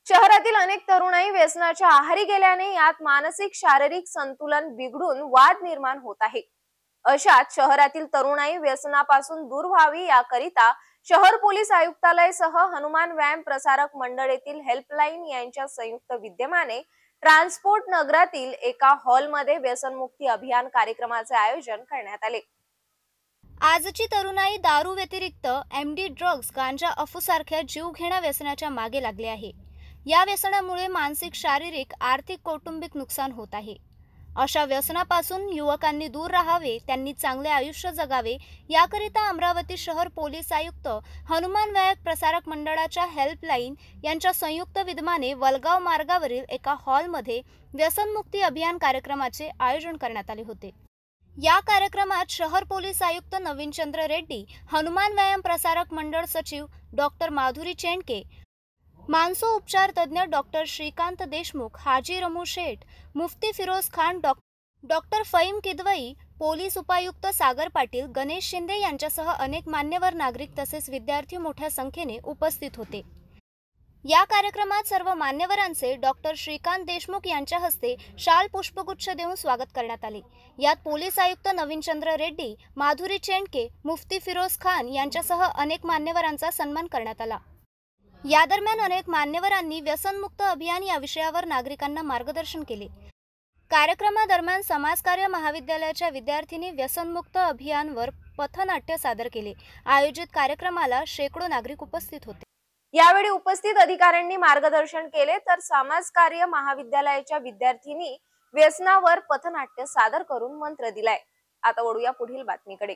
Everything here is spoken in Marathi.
शहरातील अनेक तरुणाई व्यसनाच्या आहारी गेल्याने यात मानसिक शारीरिक संतुलन बिघडून वाद निर्माण होत आहे. अशात शहरातील तरुणाई व्यसनापासून दूर व्हावी याकरिता शहर पोलीस आयुक्तालयासह हनुमान व्यायाम प्रसारक मंडळ येथील हेल्पलाईन यांच्या संयुक्त विद्यमाने ट्रान्सपोर्ट नगरातील एका हॉलमध्ये व्यसनमुक्ती अभियान कार्यक्रमाचे आयोजन करण्यात आले. आजची तरुणाई दारू व्यतिरिक्त एमडी ड्रग्ज, गांजा, अफूसारख्या जीवघेण्या व्यसनाच्या मागे लागले आहे. या व्यसनामुळे मानसिक, शारीरिक, आर्थिक, कौटुंबिक नुकसान होत आहे. अशा व्यसनापासून युवकांनी दूर राहावे, त्यांनी चांगले आयुष्य जगावे याकरिता अमरावती शहर पोलीस आयुक्त, हनुमान व्यायाम प्रसारक मंडळाच्या हेल्पलाईन यांच्या संयुक्त विद्यमाने वलगाव मार्गावरील एका हॉलमध्ये व्यसनमुक्ती अभियान कार्यक्रमाचे आयोजन करण्यात आले होते. या कार्यक्रमात शहर पोलीस आयुक्त नवीनचंद्र रेड्डी, हनुमान व्यायाम प्रसारक मंडळ सचिव डॉक्टर माधुरी चेंडके, मानसो उपचार तज्ज्ञ डॉक्टर श्रीकांत देशमुख, हाजी रमू शेठ, मुफ्ती फिरोज खान, डॉक्टर फहीम किदवई, पोलीस उपायुक्त सागर पाटील, गणेश शिंदे यांच्यासह अनेक मान्यवर नागरिक तसेच विद्यार्थी मोठ्या संख्येने उपस्थित होते. या कार्यक्रमात सर्व मान्यवरांचे डॉक्टर श्रीकांत देशमुख यांच्या हस्ते शाल पुष्पगुच्छ देऊन स्वागत करण्यात आले. यात पोलीस आयुक्त नवीनचंद्र रेड्डी, माधुरी चेंडके, मुफ्ती फिरोज खान यांच्यासह अनेक मान्यवरांचा सन्मान करण्यात आला. या दरम्यान अनेक मान्यवरांनी व्यसनमुक्त अभियान या विषयावर नागरिकांना मार्गदर्शन केले. कार्यक्रमादरम्यान समाजकार्य महाविद्यालयाच्या विद्यार्थ्यांनी व्यसनमुक्त अभियानवर पथनाट्य सादर केले. आयोजित कार्यक्रमाला शेकडो नागरिक उपस्थित होते. यावेळी उपस्थित अधिकाऱ्यांनी मार्गदर्शन केले तर समाजकार्य महाविद्यालयाच्या विद्यार्थ्यांनी व्यसनावर पथनाट्य सादर करून मंत्र दिलाय. आता वळूया पुढील बातमीकडे.